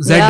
Z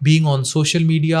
being on social media,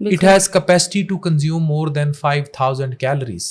it has capacity to consume more than 5000 calories.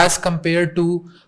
as compared to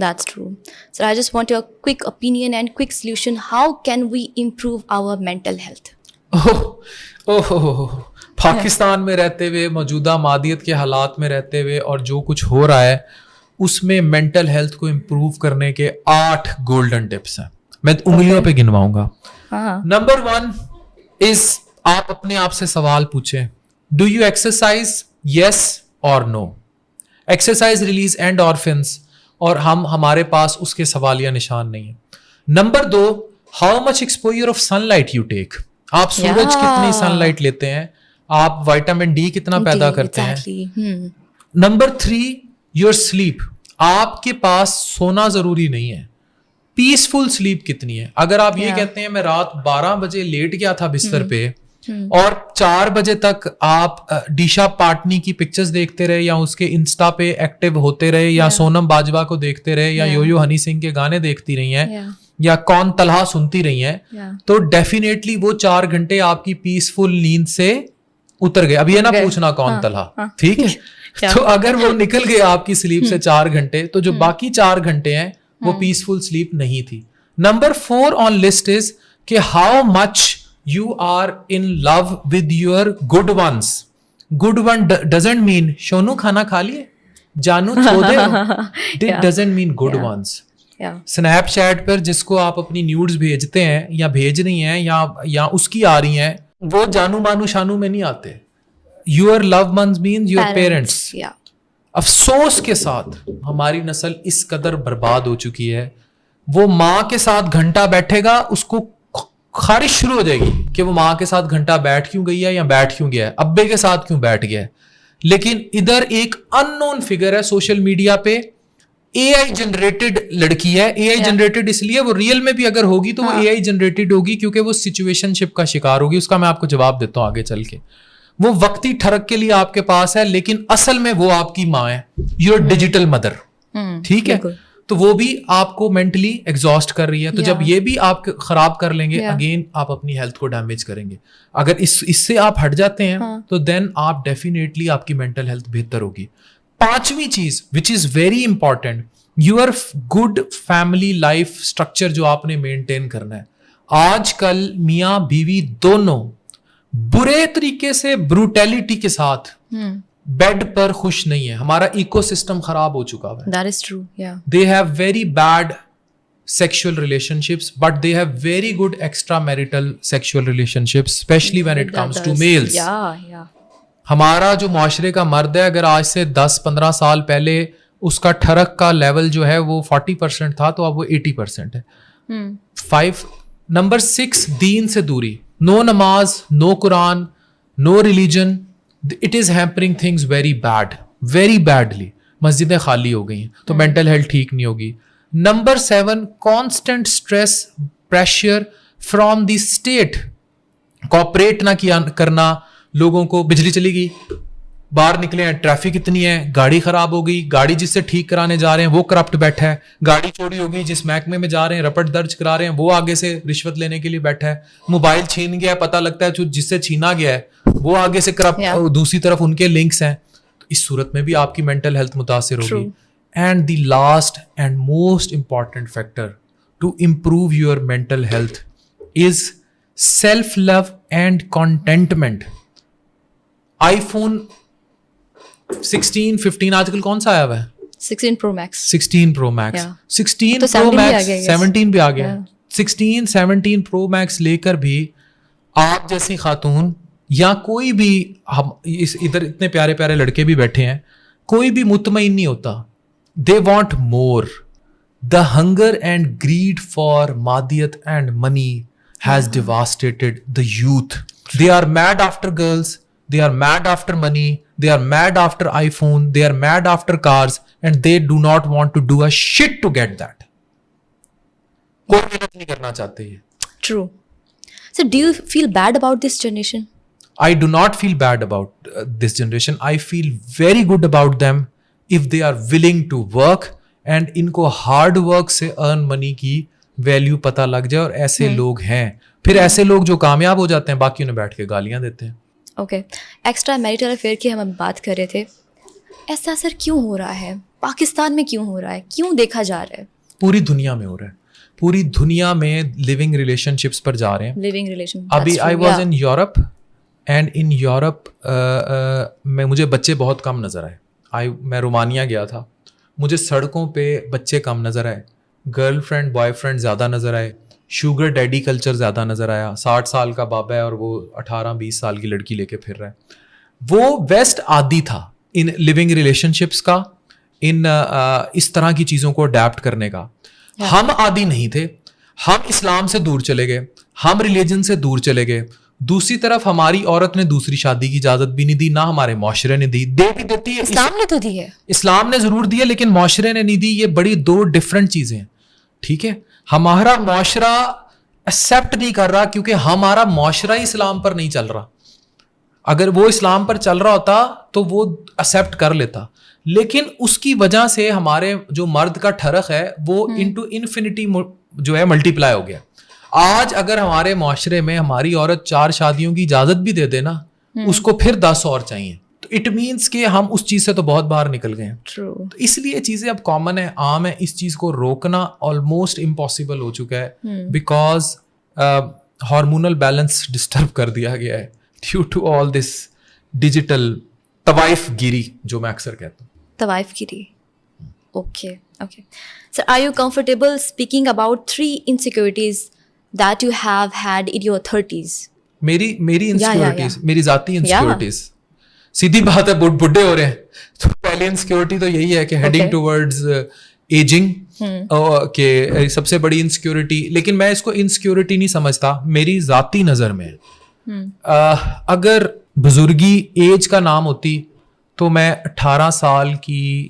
That's true. So I just want your quick opinion and quick solution. How can we improve our mental health? Pakistan میں رہتے ہوئے, موجودہ مادیت کے حالات میں رہتے ہوئے اور جو کچھ ہو رہا ہے اس میں مینٹل ہیلتھ کو امپروو کرنے کے 8 گولڈن ٹپس ہیں. میں انگلیوں پہ گنواؤں گا. نمبر 1 از, آپ اپنے آپ سے سوال پوچھیں, ڈو یو ایکسرسائز, یس اور نو. ایکسرسائز ریلیز اینڈورفنس, اور ہمارے پاس اس کے سوالیہ نشان نہیں ہے. Number 2, how much exposure of sunlight you take. آپ سورج کتنی سن لائٹ لیتے ہیں, آپ وائٹامن ڈی کتنا پیدا کرتے ہیں. Number 3, your sleep. آپ کے پاس سونا ضروری نہیں ہے, پیسفل سلیپ کتنی ہے. اگر آپ یہ کہتے ہیں میں رات 12 بجے لیٹ گیا تھا بستر پہ اور 4 بجے تک آپ ڈیشا پاٹنی کی پکچرز دیکھتے رہے, یا اس کے انسٹا پہ ایکٹیو ہوتے رہے, یا سونم باجوا کو دیکھتے رہے, یا یو ہنی سنگھ کے گانے دیکھتی رہی ہیں, یا کون طلحہ سنتی رہی ہیں, تو ڈیفینیٹلی وہ 4 گھنٹے آپ کی پیسفل نیند سے اتر گئے. اب یہ نہ پوچھنا کون طلحہ, ٹھیک ہے. تو اگر وہ نکل گئے آپ کی سلیپ سے 4 گھنٹے, تو جو باقی 4 گھنٹے ہیں وہ پیسفل سلیپ نہیں تھی. نمبر 4 آن لسٹ از کہ how much you are in love with your good ones. Good one doesn't mean شونو کھانا کھا لیے, جانو چھو دے, it doesn't mean good ones. Snapchat پر جس کو آپ اپنی نیوڈز بھیجتے ہیں یا بھیج رہی ہیں یا اس کی آ رہی ہیں, وہ جانو مانو شانو میں نہیں آتے. Your love ones means your parents. افسوس کے ساتھ ہماری نسل اس قدر برباد ہو چکی ہے, وہ ماں کے ساتھ گھنٹہ بیٹھے گا, اس کو خارش شروع ہو جائے گی کہ وہ ماں کے ساتھ گھنٹہ بیٹھ کیوں گئی ہے یا بیٹھ کیوں گیا ہے, ابے کے ساتھ کیوں بیٹھ گیا ہے. لیکن ادھر ایک ان نون فگر ہے سوشل میڈیا پہ, اے آئی جنریٹڈ لڑکی ہے. اے آئی جنریٹڈ اس لیے, وہ ریئل میں بھی اگر ہوگی تو وہ اے آئی جنریٹڈ ہوگی کیونکہ وہ سچویشن شپ کا شکار ہوگی. اس کا میں آپ کو جواب دیتا ہوں آگے چل کے. وہ وقتی ٹھڑک کے لیے آپ کے پاس ہے, لیکن اصل میں وہ آپ کی ماں ہے, یور ڈیجیٹل مدر, ٹھیک ہے. تو وہ بھی آپ کو مینٹلی ایگزاسٹ کر رہی ہے. تو جب یہ بھی آپ خراب کر لیں گے, اگین آپ اپنی ہیلتھ کو ڈیمیج کریں گے. اگر اس سے آپ ہٹ جاتے ہیں تو دین آپ ڈیفینیٹلی آپ کی مینٹل ہیلتھ بہتر ہوگی. 5ویں چیز which is very important, your good family life structure جو آپ نے مینٹین کرنا ہے. آج کل میاں بیوی دونوں برے طریقے سے بروٹیلٹی کے ساتھ بیڈ پر خوش نہیں ہے. ہمارا ایکو سسٹم خراب ہو چکا ہے. That is true, yeah. They have very bad sexual relationships, but they have very good extramarital sexual relationships, especially when it comes to males. Yeah. ہمارا جو معاشرے کا مرد ہے, اگر آج سے 10-15 سال پہلے اس کا ٹھڑک کا لیول جو ہے وہ 40% تھا, تو اب وہ 80% ہے. نمبر 6, دین سے دوری. نو نماز, نو قرآن, no religion. It is hampering things very badly. مسجدیں خالی ہو گئی ہیں تو مینٹل ہیلتھ ٹھیک نہیں ہوگی. Number 7, constant stress pressure from the state. Cooperate نہ کرنا لوگوں کو. بجلی چلی گئی, باہر نکلے ہیں, ٹریفک اتنی ہے, گاڑی خراب ہو گئی, گاڑی جس سے ٹھیک کرانے جا رہے ہیں وہ کرپٹ بیٹھا ہے, گاڑی چوری ہو گئی, جس محکمے میں جا رہے ہیں رپٹ درج کرا رہے ہیں وہ آگے سے رشوت لینے کے لیے بیٹھا ہے, موبائل چھین گیا, پتہ لگتا ہے جس سے چھینا گیا ہے وہ آگے سے کرپٹ, دوسری طرف ان کے لنکس ہیں. تو اس صورت میں بھی آپ کی مینٹل ہیلتھ متاثر ہوگی. And the last and most important factor to improve your mental health is self love and contentment. IPhone 16, 15 آج کل کون سا آیا ہوا ہے؟ 16 Pro Max. 16 Pro Max. 16 Pro Max 17 بھی آ گیا. 16, 17 Pro Max لے کر بھی آپ جیسی خاتون یا کوئی بھی, ہم ادھر اتنے پیارے پیارے لڑکے بھی بیٹھے ہیں, کوئی بھی مطمئن نہیں ہوتا. They want more. The hunger and greed for madiyat and money has devastated the youth. They are mad after girls. They are mad after money. They are mad after iPhone. They are mad after cars. And they do not want to do a shit to get that. کوئی محنت نہیں کرنا چاہتے یہ. True. So do you feel bad about this generation? I do not feel bad about this generation. I feel very good about them if they are willing to work and ان کو hard work سے earn money کی value پتہ لگ جائے. اور ایسے لوگ ہیں. پھر ایسے لوگ جو کامیاب ہو جاتے ہیں باقی انہیں بیٹھ کے گالیاں دیتے ہیں. اوکے, ایکسٹرا میریٹل افیئر کی ہم بات کر رہے تھے. ایسا اثر کیوں ہو رہا ہے پاکستان میں, کیوں ہو رہا ہے, کیوں دیکھا جا رہا ہے؟ پوری دنیا میں ہو رہا ہے. پوری دنیا میں لیونگ ریلیشن شپس پر جا رہے ہیں. لیونگ ریلیشن ابھی I was in Europe and in Europe میں مجھے بچے بہت کم نظر آئے. میں رومانیہ گیا تھا, مجھے سڑکوں پہ بچے کم نظر آئے, گرل فرینڈ بوائے فرینڈ زیادہ نظر آئے, شوگر ڈیڈی کلچر زیادہ نظر آیا. 60 سال کا بابا ہے اور وہ 18-20 سال کی لڑکی لے کے پھر رہا ہے. وہ ویسٹ عادی تھا ان لیونگ ریلیشن شپس کا, ان اس طرح کی چیزوں کو اڈیپٹ کرنے کا. ہم عادی نہیں تھے. ہم اسلام سے دور چلے گئے, ہم ریلیجن سے دور چلے گئے. دوسری طرف ہماری عورت نے دوسری شادی کی اجازت بھی نہیں دی, نہ ہمارے معاشرے نے دی. دے بھی دیتی ہے, اسلام نے تو دی ہے, اسلام نے ضرور دی ہے, لیکن معاشرے نے نہیں دی. یہ بڑی 2 ڈفرینٹ چیزیں ہیں. ٹھیک ہے, ہمارا معاشرہ ایکسیپٹ نہیں کر رہا کیونکہ ہمارا معاشرہ ہی اسلام پر نہیں چل رہا. اگر وہ اسلام پر چل رہا ہوتا تو وہ ایکسیپٹ کر لیتا, لیکن اس کی وجہ سے ہمارے جو مرد کا ٹھرق ہے وہ انٹو انفینٹی جو ہے ملٹی پلائی ہو گیا. آج اگر ہمارے معاشرے میں ہماری عورت 4 شادیوں کی اجازت بھی دے دے نا, اس کو پھر 10 اور چاہیے. تو اٹ مینس کہ ہم اس چیز سے تو بہت باہر نکل گئے ہیں. تو اس لیے چیزیں اب کامن ہے, عام ہے. اس چیز کو روکنا آلموسٹ امپاسبل ہو چکا ہے بیکاز ہارمونل بیلنس ڈسٹرب کر دیا گیا ہے due to all this digital طوائف گیری جو میں اکثر کہتا ہوں. طوائف گیری. Okay okay sir, are you comfortable speaking about 3 insecurities that you have had in your 30s? میری انسیکیورٹیز, میری ذاتی انسیکیورٹیز, سیدھی بات ہے, بڈھے ہو رہے ہیں تو پہلی انسیکیورٹی تو یہی ہے کہ ہیڈنگ ٹوورڈز ایجنگ, کہ سب سے بڑی انسیکیورٹی. لیکن میں اس کو انسیکیورٹی نہیں سمجھتا. میری ذاتی نظر میں اگر بزرگی ایج کا نام ہوتی تو میں 18 سال کی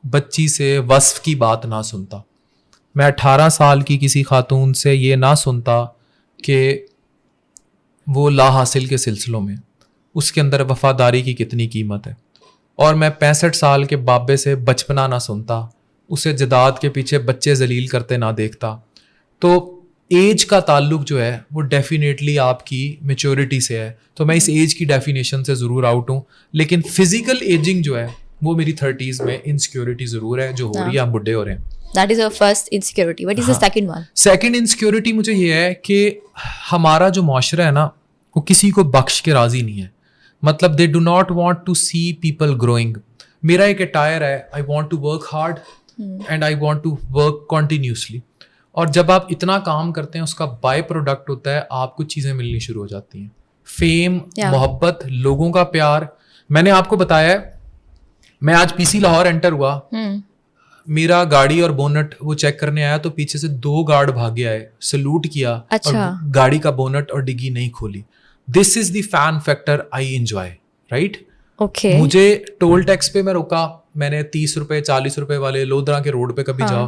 بچی سے وصف کی بات نہ سنتا. میں 18 سال کی کسی خاتون سے یہ نہ سنتا کہ وہ لا حاصل کے سلسلوں میں اس کے اندر وفاداری کی کتنی قیمت ہے. اور میں 65 سال کے بابے سے بچپنا نہ سنتا, اسے جداد کے پیچھے بچے ذلیل کرتے نہ دیکھتا. تو ایج کا تعلق جو ہے وہ ڈیفینیٹلی آپ کی میچورٹی سے ہے. تو میں اس ایج کی ڈیفینیشن سے ضرور آؤٹ ہوں, لیکن فزیکل ایجنگ جو ہے وہ میری 30s میں انسیکیورٹی ضرور ہے جو ہو رہی ہے. ہم بڈھے ہو رہے ہیں. That is your first insecurity. What is the second one? Second insecurity مجھے یہ ہے کہ ہمارا جو معاشرہ ہے نا وہ کسی کو بخش کے راضی نہیں ہے. مطلب they do not want to see people growing. میرا ایک اٹائر ہے, I want to work hard and I want to work continuously. اور جب آپ اتنا کام کرتے ہیں اس کا بائی پروڈکٹ ہوتا ہے آپ کو چیزیں ملنی شروع ہو جاتی ہیں. فیم, محبت, لوگوں کا پیار. میں نے آپ کو بتایا ہے, میں آج PC لاہور انٹر ہوا, میرا گاڑی اور بونٹ وہ چیک کرنے آیا تو پیچھے سے 2 گارڈ بھاگے آئے, سلوٹ کیا اور گاڑی کا بونٹ اور ڈگی نہیں کھولی. This is the fun factor I enjoy, right. مجھے ٹول ٹیکس پہ میں رکا, میں نے 30 روپے 40 روپے والے لودھرا کے روڈ پہ کبھی جاؤ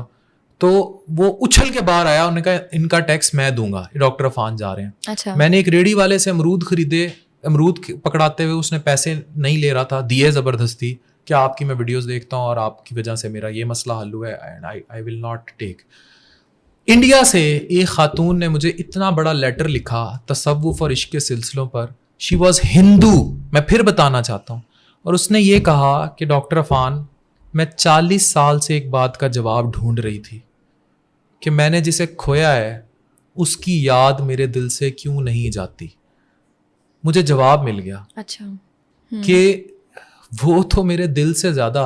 تو وہ اچھل کے باہر آیا, انہوں نے کہا ان کا ٹیکس میں دوں گا, ڈاکٹر عفان جا رہے ہیں. میں نے ایک ریڑھی والے سے امرود خریدے, امرود پکڑاتے ہوئے اس نے پیسے نہیں لے رہا تھا, دیے زبردستی کہ آپ کی میں ویڈیوز دیکھتا ہوں اور آپ کی وجہ سے میرا یہ مسئلہ حل ہوا ہے and I will not take. India سے ایک خاتون نے مجھے اتنا بڑا لیٹر لکھا تصوف اور عشق کے سلسلوں پر. شی واز ہندو, میں پھر بتانا چاہتا ہوں. اور اس نے یہ کہا کہ ڈاکٹر عفان میں 40 سال سے ایک بات کا جواب ڈھونڈ رہی تھی کہ میں نے جسے کھویا ہے اس کی یاد میرے دل سے کیوں نہیں جاتی. مجھے جواب مل گیا کہ وہ تو میرے دل سے زیادہ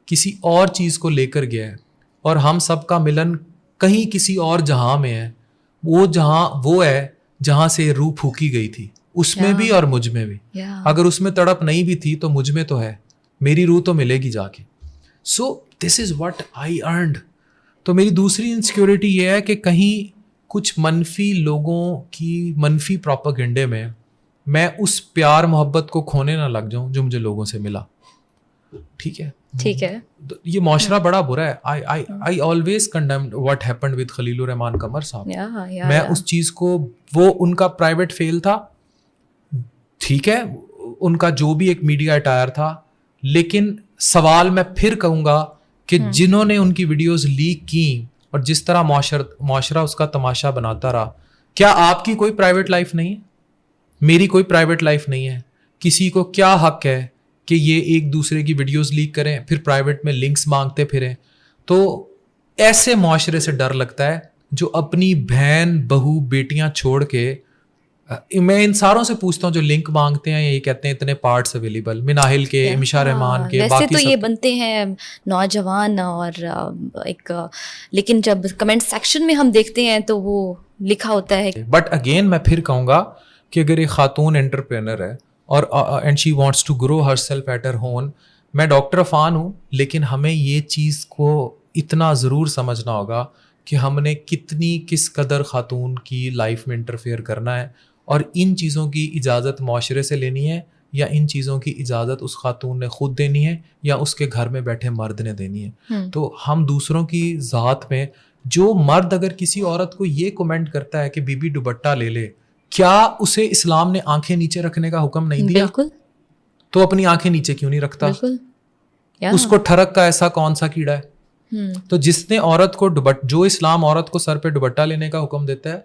کسی اور چیز کو لے کر گیا ہے اور ہم سب کا ملن کہیں کسی اور جہاں میں ہے. وہ جہاں وہ ہے جہاں سے روح پھونکی گئی تھی, اس میں بھی اور مجھ میں بھی. اگر اس میں تڑپ نہیں بھی تھی تو مجھ میں تو ہے, میری روح تو ملے گی جا کے. سو دس از واٹ آئی ارنڈ. تو میری دوسری انسیکیورٹی یہ ہے کہ کہیں کچھ منفی لوگوں کی منفی پروپیگنڈے میں میں اس پیار محبت کو کھونے نہ لگ جاؤں جو مجھے لوگوں سے ملا. ٹھیک ہے, یہ معاشرہ بڑا برا ہے. I always condemned what happened with خلیل الرحمان قمر صاحب. میں اس چیز کو, وہ ان کا پرائیویٹ فیل تھا, ٹھیک ہے, ان کا جو بھی ایک میڈیا اٹائر تھا, لیکن سوال میں پھر کہوں گا کہ جنہوں نے ان کی ویڈیوز لیک کی اور جس طرح معاشرہ اس کا تماشا بناتا رہا, کیا آپ کی کوئی پرائیویٹ لائف نہیں ہے؟ میری کوئی پرائیویٹ لائف نہیں ہے. کسی کو کیا حق ہے کہ یہ ایک دوسرے کی ویڈیوز لیک کریں پھر پرائیویٹ میں لنکس مانگتے پھریں؟ تو ایسے معاشرے سے ڈر لگتا ہے جو اپنی بہن بہو بیٹیاں چھوڑ کے, میں ان ساروں سے پوچھتا ہوں جو لنک مانگتے ہیں یہ کہتے ہیں اتنے پارٹس اویلیبل, مناہل کے, مشا رحمان کے, ویسے تو یہ بنتے ہیں نوجوان اور ایک, لیکن جب کمنٹ سیکشن میں ہم دیکھتے ہیں تو وہ لکھا ہوتا ہے. بٹ اگین میں پھر کہوں گا کہ اگر ایک خاتون انٹرپرینر ہے اور and she wants to grow herself at her home, میں ڈاکٹر عفان ہوں, لیکن ہمیں یہ چیز کو اتنا ضرور سمجھنا ہوگا کہ ہم نے کس قدر خاتون کی لائف میں انٹرفیئر کرنا ہے, اور ان چیزوں کی اجازت معاشرے سے لینی ہے یا ان چیزوں کی اجازت اس خاتون نے خود دینی ہے یا اس کے گھر میں بیٹھے مرد نے دینی ہے. تو ہم دوسروں کی ذات میں, جو مرد اگر کسی عورت کو یہ کمنٹ کرتا ہے کہ بی بی دوپٹہ لے لے, کیا اسے اسلام نے آنکھیں نیچے رکھنے کا حکم نہیں دیا؟ بالکل. تو اپنی آنکھیں نیچے کیوں نہیں رکھتا؟ بالکل. اس کو ٹھڑک کا ایسا کون سا کیڑا ہے؟ تو جس نے عورت کو جو اسلام عورت کو سر پہ دوپٹہ لینے کا حکم دیتا ہے,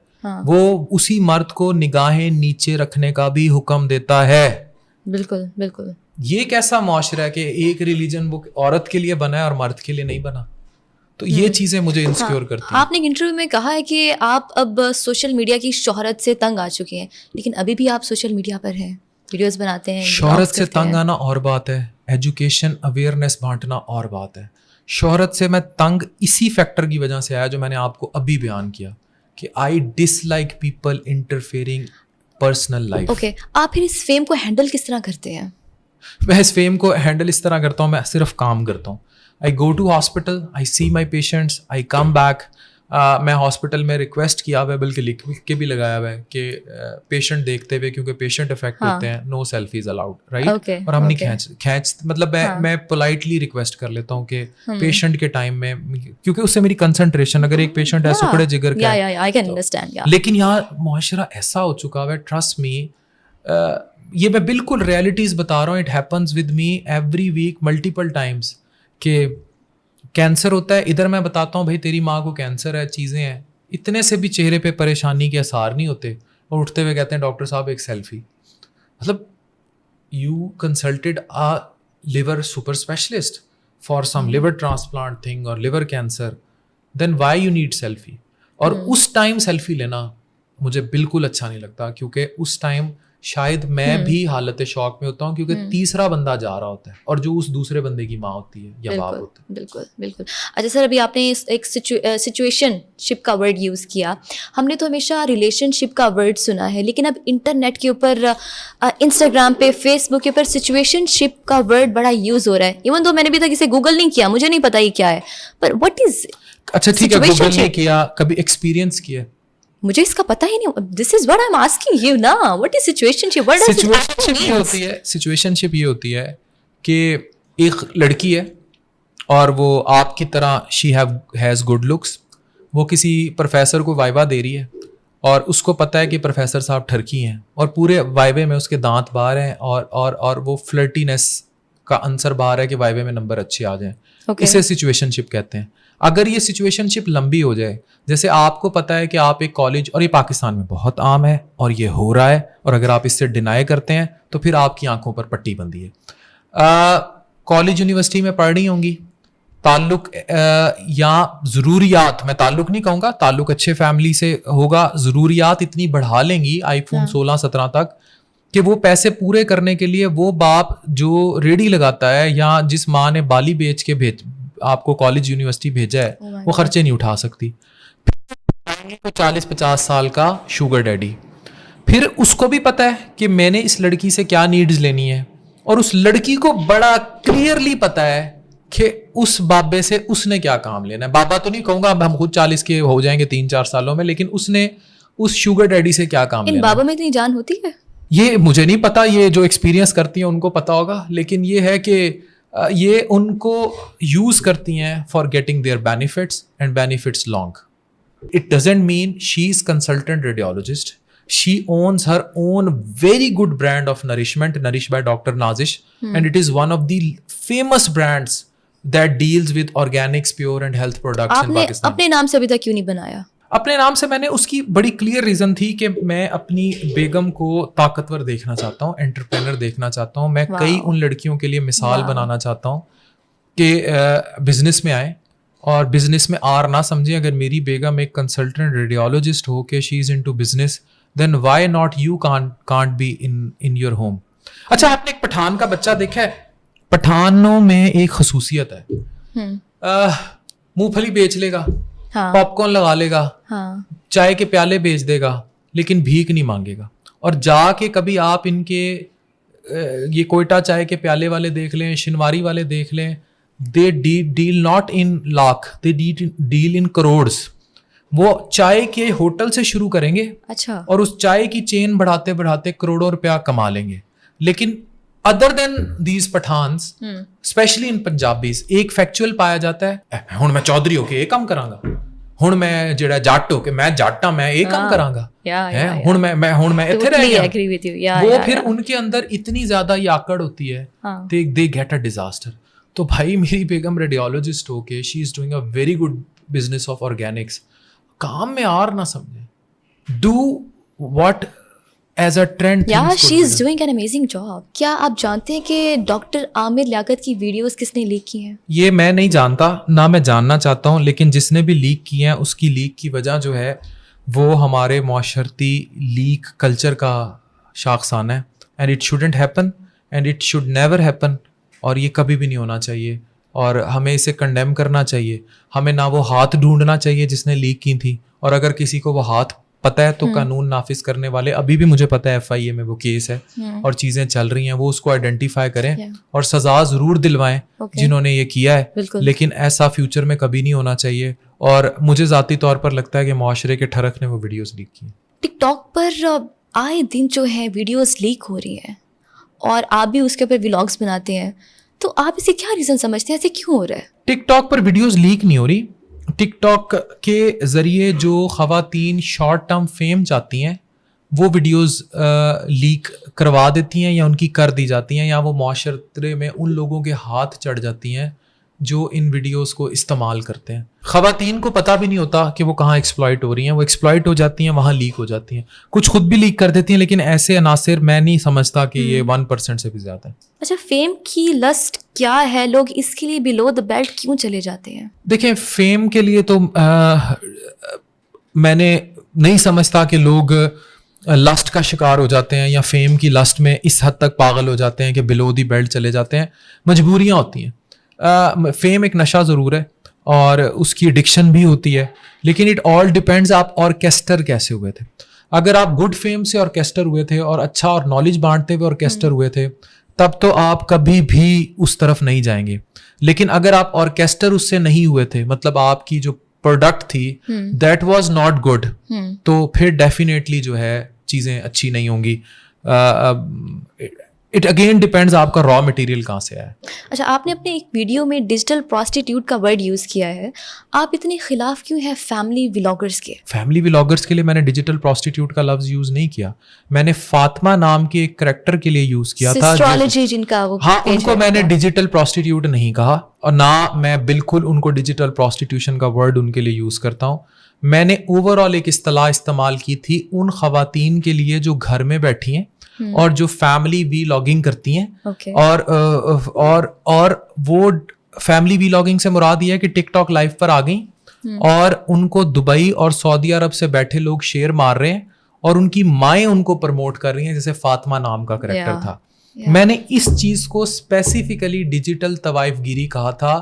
وہ اسی مرد کو نگاہیں نیچے رکھنے کا بھی حکم دیتا ہے. بالکل بالکل. یہ کیسا معاشرہ ہے کہ ایک ریلیجن وہ عورت کے لیے بنا ہے اور مرد کے لیے نہیں بنا؟ تو یہ چیزیں مجھے انسیکیور کرتی ہیں. آپ نے ایک انٹرویو میں کہا ہے کہ آپ اب سوشل میڈیا کی شہرت سے تنگ آ چکے ہیں, لیکن ابھی بھی آپ سوشل میڈیا پر ہیں, ویڈیوز بناتے ہیں. شہرت سے تنگ آنا اور بات ہے, ایجوکیشن اویئرنیس بانٹنا اور بات ہے. شہرت سے میں تنگ اسی فیکٹر کی وجہ سے آیا جو میں نے آپ کو ابھی بیان کیا, کہ I dislike people interfering personal life. Okay, آپ پھر اس فیم کو ہینڈل کس طرح کرتے ہیں؟ میں اس فیم کو ہینڈل اس طرح کرتا ہوں, میں صرف کام کرتا ہوں. I go to hospital, I see my patients, I come back. میں ہاسپٹل میں ریکویسٹ کیا ہوا ہے, بلکہ لکھ کے بھی لگایا ہوا ہے کہ پیشنٹ دیکھتے ہوئے, کیونکہ پیشنٹ افیکٹ ہوتے ہیں, نو سیلفیز الاؤڈ, رائٹ. اور ہم نہیں کھینچ مطلب میں پولائٹلی ریکویسٹ کر لیتا ہوں کہ پیشنٹ کے ٹائم میں, کیونکہ اس سے میری کنسنٹریشن, اگر ایک پیشنٹ ہے سکڑے جگر کا ہے, لیکن یہاں معاشرہ ایسا ہو چکا ہوا ہے, ٹرسٹ می, یہ میں بالکل ریئلٹیز بتا رہا ہوں, it happens with me every week multiple times, کہ کینسر ہوتا ہے ادھر, میں بتاتا ہوں بھائی تیری ماں کو کینسر ہے, چیزیں ہیں, اتنے سے بھی چہرے پہ پریشانی کے اثار نہیں ہوتے, اور اٹھتے ہوئے کہتے ہیں ڈاکٹر صاحب ایک سیلفی. مطلب you consulted a liver super specialist for some liver transplant thing اور liver cancer, then why you need selfie. اور اس ٹائم سیلفی لینا مجھے بالکل اچھا نہیں لگتا, کیونکہ اس ٹائم شاید میں بھی حالت شوق میں ہوتا ہوں, کیونکہ تیسرا بندہ جا رہا ہوتا ہے, اور جو اس دوسرے بندے کی ماں ہوتی ہے یا باپ ہوتا ہے. بالکل بالکل. اچھا سر, ابھی آپ نے ایک سچویشن شپ کا ورڈ یوز کیا. ہم نے تو ہمیشہ ریلیشن شپ کا ورڈ سنا ہے, لیکن اب انٹرنیٹ کے اوپر, انسٹاگرام پہ, فیس بک کے اوپر سچویشن شپ کا ورڈ بڑا یوز ہو رہا ہے. ایون تو میں نے ابھی تک اسے گوگل نہیں کیا, مجھے نہیں پتا یہ کیا ہے, پر وٹ از. اچھا ٹھیک ہے, گوگل نہیں کیا, کبھی ایکسپیرینس کیا؟ مجھے اس کا پتہ ہی نہیں. This is what I am asking you نا, what is situationship? Situationship یہ ہوتی ہے کہ ایک لڑکی ہے اور وہ آپ کی طرح شی ہیز گڈ لکس, وہ کسی پروفیسر کو وائوا دے رہی ہے, اور اس کو پتہ ہے کہ پروفیسر صاحب ٹھرکی ہیں, اور پورے وائوے میں اس کے دانت باہر ہیں, اور وہ فلرٹینس کا عنصر باہر ہے کہ وائوے میں نمبر اچھے آ جائیں. اسے سچویشن شپ کہتے ہیں. اگر یہ سچویشن شپ لمبی ہو جائے, جیسے آپ کو پتہ ہے کہ آپ ایک کالج, اور یہ پاکستان میں بہت عام ہے اور یہ ہو رہا ہے, اور اگر آپ اس سے ڈینائی کرتے ہیں تو پھر آپ کی آنکھوں پر پٹی بندھی ہے. کالج یونیورسٹی میں پڑھ رہی ہوں گی, تعلق یا ضروریات, میں تعلق نہیں کہوں گا, تعلق اچھے فیملی سے ہوگا, ضروریات اتنی بڑھا لیں گی آئی فون 16-17 تک کہ وہ پیسے پورے کرنے کے لیے وہ باپ جو ریڑھی لگاتا ہے یا جس ماں نے بالی بیچ کے آپ کو کالج یونیورسٹی بھیجا ہے, وہ خرچے نہیں اٹھا سکتی. 40-50 سال کا شوگر ڈیڈی, پھر اس کو بھی پتا ہے کہ میں نے اس لڑکی سے کیا نیڈز لینی ہے, اور اس لڑکی کو بڑا کلیئرلی پتا ہے کہ اس بابے سے اس نے کیا کام لینا ہے. بابا تو نہیں کہوں گا, ہم خود 40 کے ہو جائیں گے 3-4 سالوں میں, لیکن اس نے اس شوگر ڈیڈی سے کیا کام لینا ہے. ان بابوں میں اتنی جان ہوتی ہے, یہ مجھے نہیں پتا, یہ جو ایکسپیرینس کرتی ہیں ان کو پتا ہوگا, لیکن یہ ہے کہ یہ ان کو یوز کرتی ہیں for getting their benefits and benefits long. It doesn't mean she is consultant radiologist, she owns her own very good brand of nourishment, nourished by Dr. Nazish, and it is one of the famous brands that deals with organics, pure and health products in Pakistan. اپنے نام سے ابھی تک کیوں نہیں بنایا؟ اپنے نام سے میں نے, اس کی بڑی کلیئر ریزن تھی کہ میں اپنی بیگم کو طاقتور دیکھنا چاہتا ہوں, انٹرپرینر دیکھنا چاہتا ہوں. میں کئی ان لڑکیوں کے لیے مثال بنانا چاہتا ہوں کہ بزنس میں آئیں, اور بزنس میں آر نہ سمجھیں. اگر میری بیگم ایک کنسلٹنٹ ریڈیولوجسٹ ہو کہ she is into business, then why not you can't be in your home. اچھا آپ نے ایک پٹھان کا بچہ دیکھا ہے؟ پٹھانوں میں ایک خصوصیت ہے, مونگ پھلی بیچ لے گا, پاپ کارن لگا لے گا, چائے کے پیالے بیچ دے گا, لیکن بھیک نہیں مانگے گا. اور جا کے کبھی آپ ان کے یہ کوئٹہ چائے کے پیالے والے دیکھ لیں, شنواری والے دیکھ لیں, they deal not in lakh, they deal in crores. وہ چائے کے ہوٹل سے شروع کریں گے, اچھا, اور اس چائے کی چین بڑھاتے بڑھاتے کروڑوں روپیہ کما لیں گے. لیکن other than these Pathans especially in Punjabis ایک فیکچوئل پایا جاتا ہے, ہن میں چودھری ہو کے یہ کام کراں گا, ہن میں جڑا جٹ ہو کے میں جٹ ہاں میں یہ کام کراں گا, ہن میں ایتھے رہ گیا. وہ پھر ان کے اندر اتنی زیادہ یہ آکڑ ہوتی ہے, دے گیٹ اے ڈیزاسٹر. تو بھائی میری بیگم ریڈیولوجسٹ ہو کے she is doing a very good business of organics. کام میں آر نہ سمجھیں, do what is a trend. She is doing an amazing job. کیا آپ جانتے ہیں کہ ڈاکٹر عامر لیاقت کی ویڈیوز کس نے لیک کی ہیں؟ یہ میں نہیں جانتا, نہ میں جاننا چاہتا ہوں, لیکن جس نے بھی لیک کی ہیں اس کی لیک کی وجہ جو ہے وہ ہمارے معاشرتی لیک کلچر کا شاخسانہ ہے. And it shouldn't happen and it should never happen. اور یہ کبھی بھی نہیں ہونا چاہیے, اور ہمیں اسے کنڈیم کرنا چاہیے. ہمیں نہ وہ ہاتھ ڈھونڈنا چاہیے جس نے لیک کی تھی, اور اگر کسی کو وہ ہاتھ پتہ ہے تو قانون نافذ کرنے والے, ابھی بھی مجھے پتہ ہے FIA میں وہ کیس ہے اور چیزیں چل رہی ہیں, وہ اس کو آئیڈینٹیفائی کریں اور سزا ضرور دلوائیں جنہوں نے یہ کیا ہے. لیکن ایسا فیوچر میں کبھی نہیں ہونا چاہیے. اور مجھے ذاتی طور پر لگتا ہے کہ معاشرے کے ٹھرک نے وہ ویڈیوز لیک کی. ٹک ٹاک پر آئے دن جو ہے ویڈیوز لیک ہو رہی ہیں, اور آپ بھی اس کے اوپر ولاگس بناتے ہیں, تو آپ اسے کیا ریزن سمجھتے ہیں, ایسے کیوں ہو رہا ہے؟ ٹک ٹاک پر ویڈیوز لیک نہیں ہو رہی. ٹک ٹاک کے ذریعے جو خواتین شارٹ ٹرم فیم چاہتی ہیں وہ ویڈیوز لیک کروا دیتی ہیں, یا ان کی کر دی جاتی ہیں, یا وہ معاشرے میں ان لوگوں کے ہاتھ چڑھ جاتی ہیں جو ان ویڈیوز کو استعمال کرتے ہیں. خواتین کو پتہ بھی نہیں ہوتا کہ وہ کہاں ایکسپلائٹ ہو رہی ہیں, وہ ایکسپلائٹ ہو جاتی ہیں, وہاں لیک ہو جاتی ہیں. کچھ خود بھی لیک کر دیتی ہیں, لیکن ایسے عناصر میں نہیں سمجھتا کہ یہ 1% سے بھی زیادہ ہے. اچھا, فیم کی لسٹ کیا ہے؟ لوگ اس کے لیے بلو دا بیلٹ کیوں چلے جاتے ہیں؟ دیکھیں, فیم کے لیے تو میں نے نہیں سمجھتا کہ لوگ لسٹ کا شکار ہو جاتے ہیں یا فیم کی لسٹ میں اس حد تک پاگل ہو جاتے ہیں کہ بلو دی بیلٹ چلے جاتے ہیں. مجبوریاں ہوتی ہیں. فیم ایک نشہ ضرور ہے اور اس کی ایڈکشن بھی ہوتی ہے, لیکن اٹ آل ڈپینڈز آپ آرکیسٹر کیسے ہوئے تھے. اگر آپ گڈ فیم سے آرکیسٹر ہوئے تھے اور اچھا اور نالج بانٹتے ہوئے آرکیسٹر ہوئے تھے, تب تو آپ کبھی بھی اس طرف نہیں جائیں گے. لیکن اگر آپ آرکیسٹر اس سے نہیں ہوئے تھے, مطلب آپ کی جو پروڈکٹ تھی دیٹ واز ناٹ گڈ, تو پھر ڈیفینیٹلی جو ہے چیزیں اچھی نہیں ہوں گی. اٹ اگین ڈپینڈز آپ کا را مٹیریل کہاں سے آیا. اچھا, آپ نے اپنے ایک ویڈیو میں ڈیجیٹل پروسٹیٹیوٹ کا ورڈ یوز کیا ہے, آپ اتنے خلاف کیوں ہیں فیملی ولاگرس کے؟ فیملی ولاگرس کے لیے میں نے ڈیجیٹل پروسٹیٹیوٹ کا لفظ یوز نہیں کیا, میں نے فاطمہ نام کے ایک کریکٹر کے لیے یوز کیا تھا. سسٹرالوجی جن کا وہ, ہاں, ان کو میں نے ڈیجیٹل پروسٹیٹیوٹ نہیں کہا, اور نہ میں بالکل ان کو ڈیجیٹل پروسٹیٹیوشن کا ورڈ ان کے لیے یوز کرتا ہوں. میں نے اوور آل ایک اصطلاح استعمال کی تھی ان خواتین کے لیے جو گھر میں بیٹھی ہیں اور جو فیملی وی لاگنگ کرتی ہیں. اور وہ فیملی وی لاگنگ سے مراد یہ ہے کہ ٹک ٹاک لائیو پر آ گئیں اور ان کو دبئی اور سعودی عرب سے بیٹھے لوگ شیئر مار رہے ہیں اور ان کی مائیں ان کو پروموٹ کر رہی ہیں, جیسے فاطمہ نام کا کریکٹر تھا. میں نے اس چیز کو اسپیسیفکلی ڈیجیٹل طوائف گیری کہا تھا.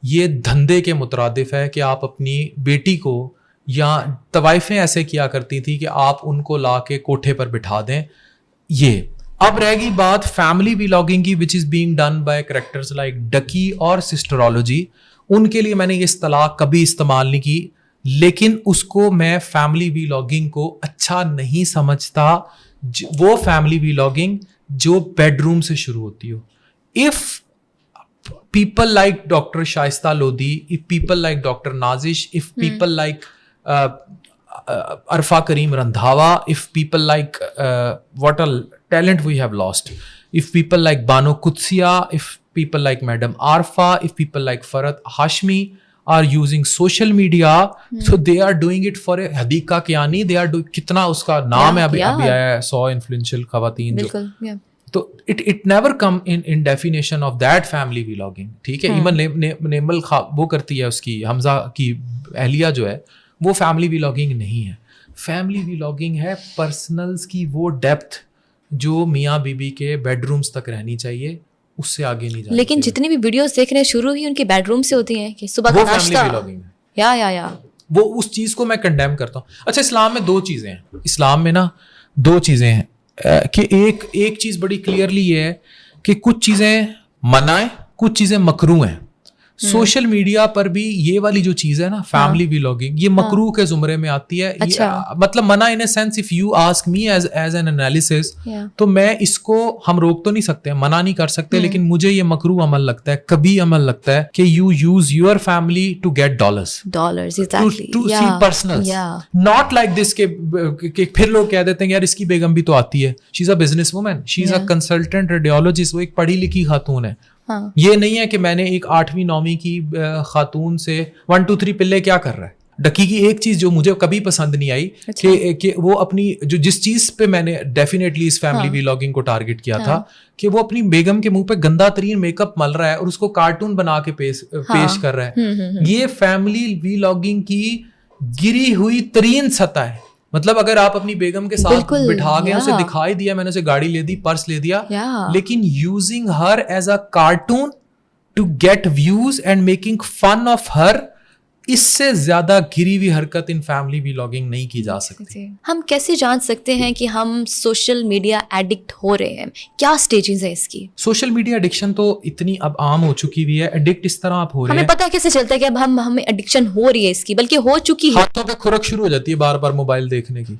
یہ دھندے کے مترادف ہے کہ آپ اپنی بیٹی کو, یا طوائفیں ایسے کیا کرتی تھی کہ آپ ان کو لا کے کوٹھے پر بٹھا دیں. یہ اب رہ گئی بات فیملی ولاگنگ کی, which is being done by characters like Ducky اور سسٹرالوجی. ان کے لیے میں نے یہ اصطلاح کبھی استعمال نہیں کی, لیکن اس کو میں فیملی ولاگنگ کو اچھا نہیں سمجھتا. وہ فیملی ولاگنگ جو بیڈ روم سے شروع ہوتی ہو. If people like doctor Shaista Lodhi, if people like doctor Nazish, if people like Arfa Karim Randhawa, if people like what a talent we have lost, if people like Bano Kutsia, if people like Madam Arfa, if people like Farhat Hashmi are using social media, so they are doing it for a Hadika Kiani, they are doing, kitna uska naam hai abhi aaya 100 influential خواتین جو, تو it never come in definition of that family vlogging. ٹھیک ہے, even Nimal وہ کرتی ہے, اس کی حمزہ کی اہلیہ جو ہے, وہ فیملی ولاگنگ نہیں ہے. فیملی ولاگنگ ہے پرسنلز کی وہ ڈیپتھ جو میاں بیوی کے بیڈ رومز تک رہنی چاہیے, اس سے آگے نہیں جانا. لیکن جتنی بھی ویڈیوز دیکھنے شروع ہی ان کے بیڈ روم سے ہوتی ہیں کہ صبح کا ناشتہ, یا وہ اس چیز کو میں کنڈیم کرتا ہوں. اچھا, اسلام میں 2 چیزیں ہیں. اسلام میں نا 2 چیزیں ہیں کہ ایک چیز بڑی کلیئرلی یہ ہے کہ کچھ چیزیں منع ہیں, کچھ چیزیں مکروہ ہیں. سوشل میڈیا پر بھی یہ والی جو چیز ہے نا فیملی ولاگنگ, یہ مکروہ کے زمرے میں آتی ہے. مطلب منع in a sense, if you ask me as an analysis, تو میں اس کو ہم روک تو نہیں سکتے, منع نہیں کر سکتے, لیکن مجھے یہ مکروہ عمل لگتا ہے, کبھی عمل لگتا ہے کہ you use your family to get dollars to see personals, not like this کہ پھر لوگ کہہ دیتے ہیں یار اس کی بیگم بھی تو آتی ہے, she is a business woman, she is a consultant radiologist, وہ ایک پڑھی لکھی خاتون ہے. یہ نہیں ہے کہ میں نے ایک 8ویں 9ویں کی خاتون سے 1 2 3 پلے کیا کر رہا ہے. ڈکی کی ایک چیز جو مجھے کبھی پسند نہیں آئی کہ وہ اپنی جس چیز پہ میں نے ڈیفینیٹلی اس فیملی ولاگنگ کو ٹارگٹ کیا تھا کہ وہ اپنی بیگم کے منہ پہ گندا ترین میک اپ مل رہا ہے اور اس کو کارٹون بنا کے پیش کر رہا ہے. یہ فیملی ولاگنگ کی گری ہوئی ترین سطح ہے. مطلب اگر آپ اپنی بیگم کے ساتھ بٹھا گئے, اسے دکھائی دیا میں نے اسے گاڑی لے دی, پرس لے دیا, لیکن using her as a cartoon to get views and making fun of her, اس سے زیادہ گری ہوئی حرکت ان فیملی ولاگنگ نہیں کی جا سکتی. ہم کیسے جان سکتے ہیں کہ ہم سوشل میڈیا ایڈکٹ ہو رہے ہیں؟ کیا سٹیجز ہیں اس کی؟ سوشل میڈیا ایڈکشن تو اتنی اب عام ہو چکی ہوئی ہے, ایڈکٹ اس طرح آپ ہو رہے ہیں, ہمیں پتہ کیسے چلتا ہے کہ اب ہمیں ایڈکشن ہو رہی ہے اس کی, بلکہ ہو چکی ہے. ہاتھوں پہ کھرک شروع ہو جاتی ہے بار بار موبائل دیکھنے کی,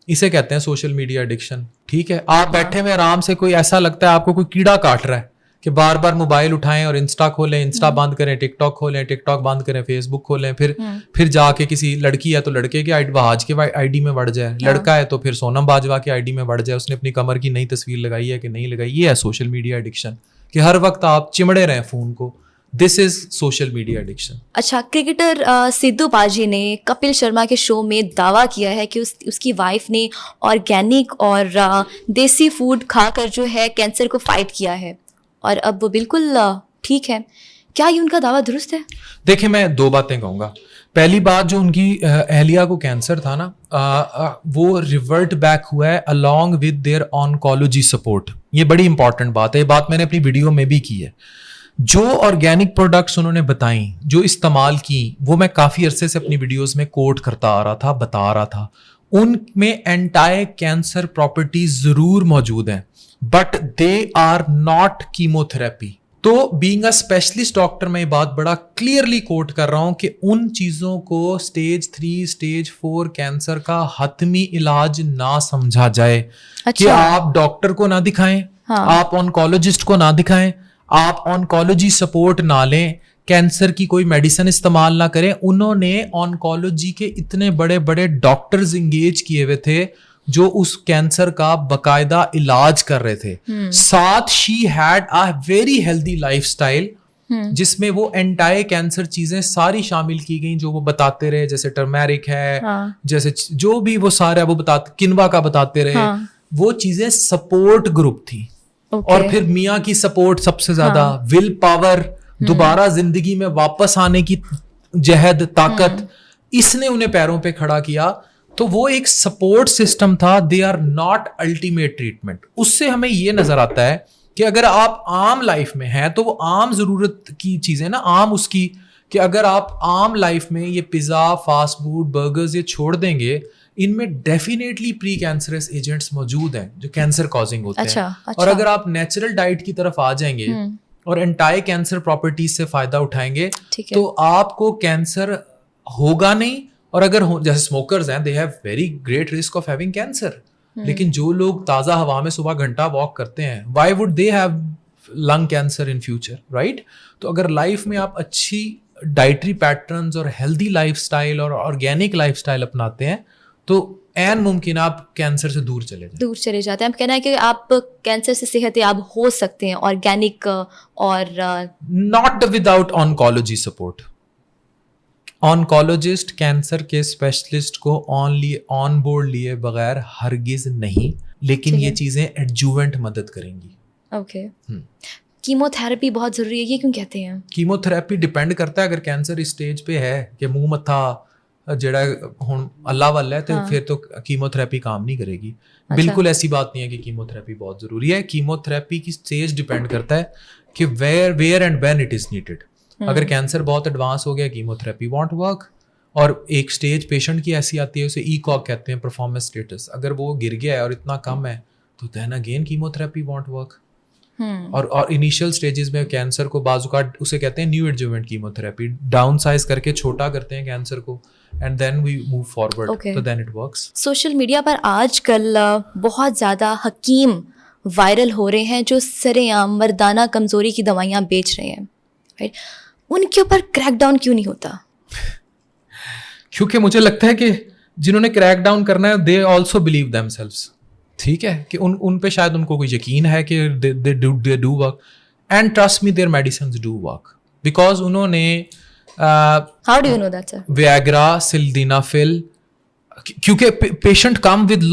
اسے کہتے ہیں سوشل میڈیا ایڈکشن. ٹھیک ہے, آپ بیٹھے ہوئے آرام سے, کوئی ایسا لگتا ہے آپ کو کوئی کیڑا کاٹ رہا ہے کہ بار بار موبائل اٹھائیں اور انسٹا کھولیں, انسٹا بند کریں, ٹک ٹاک کھولیں, ٹک ٹاک بند کریں, فیس بک کھولیں, پھر جا کے کسی لڑکی ہے تو لڑکے کے بہاج کے آئی ڈی میں بڑھ جائے, لڑکا ہے تو پھر سونم باجوہ کے آئی ڈی میں بڑھ جائے, اس نے اپنی کمر کی نئی تصویر لگائی ہے کہ نہیں لگائی. یہ ہے سوشل میڈیا ایڈکشن, کہ ہر وقت آپ چمڑے رہیں فون کو. دس از سوشل میڈیا ایڈکشن. اچھا, کرکٹر سدھو پاجی نے کپل شرما کے شو میں دعویٰ کیا ہے کہ اس کی وائف نے آرگینک اور دیسی فوڈ کھا کر جو ہے کینسر کو فائٹ کیا ہے, اور اب وہ بالکل ٹھیک ہے. کیا یہ ان کا دعویٰ درست ہے؟ دیکھیں, میں 2 باتیں کہوں گا. پہلی بات, جو ان کی اہلیہ کو کینسر تھا نا, وہ ریورٹ بیک ہوا ہے along with their oncology support. یہ بڑی امپورٹنٹ بات ہے, یہ بات میں نے اپنی ویڈیو میں بھی کی ہے. جو آرگینک پروڈکٹس انہوں نے بتائیں, جو استعمال کی, وہ میں کافی عرصے سے اپنی ویڈیوز میں کوٹ کرتا آ رہا تھا, بتا رہا تھا. ان میں اینٹائی کینسر پراپرٹیز ضرور موجود ہیں, but they are not chemotherapy. تو بینگ اے اسپیشلسٹ ڈاکٹر میں یہ بات بڑا کلیئرلی کوٹ کر رہا ہوں کہ ان چیزوں کو سٹیج 3 سٹیج 4 کینسر کا حتمی علاج نہ سمجھا جائے. کہ آپ ڈاکٹر کو نہ دکھائیں, آپ آنکولوجسٹ کو نہ دکھائیں, آپ آنکولوجی سپورٹ نہ لیں, کینسر کی کوئی میڈیسن استعمال نہ کریں. انہوں نے آنکولوجی کے اتنے بڑے بڑے ڈاکٹرز انگیج کیے ہوئے تھے جو اس کینسر کا باقاعدہ علاج کر رہے تھے. ساتھ she had a very healthy life style, جس میں وہ اینٹائی کینسر چیزیں ساری شامل کی گئیں جو وہ بتاتے رہے, جیسے ٹرمیرک ہے, جیسے جو بھی وہ سارا وہ بتاتے, کنوا کا بتاتے رہے. وہ چیزیں سپورٹ گروپ تھی. اور پھر میاں کی سپورٹ سب سے زیادہ, ول پاور, دوبارہ زندگی میں واپس آنے کی جہد, طاقت, اس نے انہیں پیروں پہ کھڑا کیا. تو وہ ایک سپورٹ سسٹم تھا. They are not ultimate treatment. اس سے ہمیں یہ نظر آتا ہے کہ اگر آپ عام لائف میں ہیں تو وہ عام ضرورت کی چیزیں نا, عام اس کی, کہ اگر آپ عام لائف میں یہ پیزا, فاسٹ فوڈ, برگرز یہ چھوڑ دیں گے, ان میں ڈیفینیٹلی پری کینسرس ایجنٹس موجود ہیں جو کینسر کازنگ ہوتے ہیں. اور اگر آپ نیچرل ڈائٹ کی طرف آ جائیں گے اور انٹائی کینسر پراپرٹیز سے فائدہ اٹھائیں گے, تو آپ کو کینسر ہوگا نہیں. اور اگر جیسے اسموکرز ہیں, they have very great risk of having cancer. لیکن جو لوگ تازہ ہوا میں صبح گھنٹہ واک کرتے ہیں, Y would they have lung cancer in future, right? تو اگر لائف میں آپ اچھی ڈائٹری پیٹرنز اور ہیلدی لائف اسٹائل اور آرگینک لائف اسٹائل اپناتے ہیں تو این ممکن آپ کینسر سے دور چلے جاتے ہیں. ہم کہنا ہے کہ آپ کینسر سے صحت یاب ہو سکتے ہیں آرگینک اور not without oncology support. Oncologist cancer کے اسپیشلسٹ کو آن بورڈ لیے بغیر ہرگز نہیں, لیکن یہ چیزیں ایڈجوونٹ مدد کریں گی. اوکے. کیموتھراپی بہت ضروری ہے, یہ کیوں کہتے ہیں؟ کیموتھراپی ڈیپینڈ کرتا ہے, اگر کینسر اس اسٹیج پہ ہے کہ منہ متھا جڑا ہن اللہ والا ہے تو پھر تو کیموتھراپی کام نہیں کرے گی. بالکل ایسی بات نہیں ہے کہ کیموتھراپی بہت ضروری ہے. کیموتھراپی کی اسٹیج ڈیپینڈ کرتا ہے کہ where and when it is needed. اگر کینسر بہت ایڈوانس ہو گیا کیموتھراپی وانٹ ورک. اور ایک اسٹیج پیشنٹ کی ایسی آتی ہے, اسے ایکوگ کہتے ہیں, پرفارمنس اسٹیٹس, اگر وہ گر گیا ہے اور اتنا کم ہے تو then again chemotherapy won't work. اور انیشیل سٹیجز میں کینسر کو بعض اوقات اسے کہتے ہیں neo adjuvant chemotherapy, downsize کر کے چھوٹا کرتے ہیں کینسر کو, and then we move forward, تو then it works. Social media پر آج کل بہت زیادہ حکیم وائرل ہو رہے ہیں جو سرے عام مردانہ کمزوری کی دوائیاں بیچ رہے ہیں, ان کے اوپر کریک ڈاؤن کیوں نہیں ہوتا؟ کیونکہ مجھے لگتا ہے کہ جنہوں نے کریک ڈاؤن کرنا ہے they also believe them selves. ٹھیک ہے کہ ان پہ شاید ان کو کوئی یقین ہے کہ they do work, and trust me their medicines do work because انہوں نے how do you know that sir? Viagra, Sildenafil, کیونکہ patient come with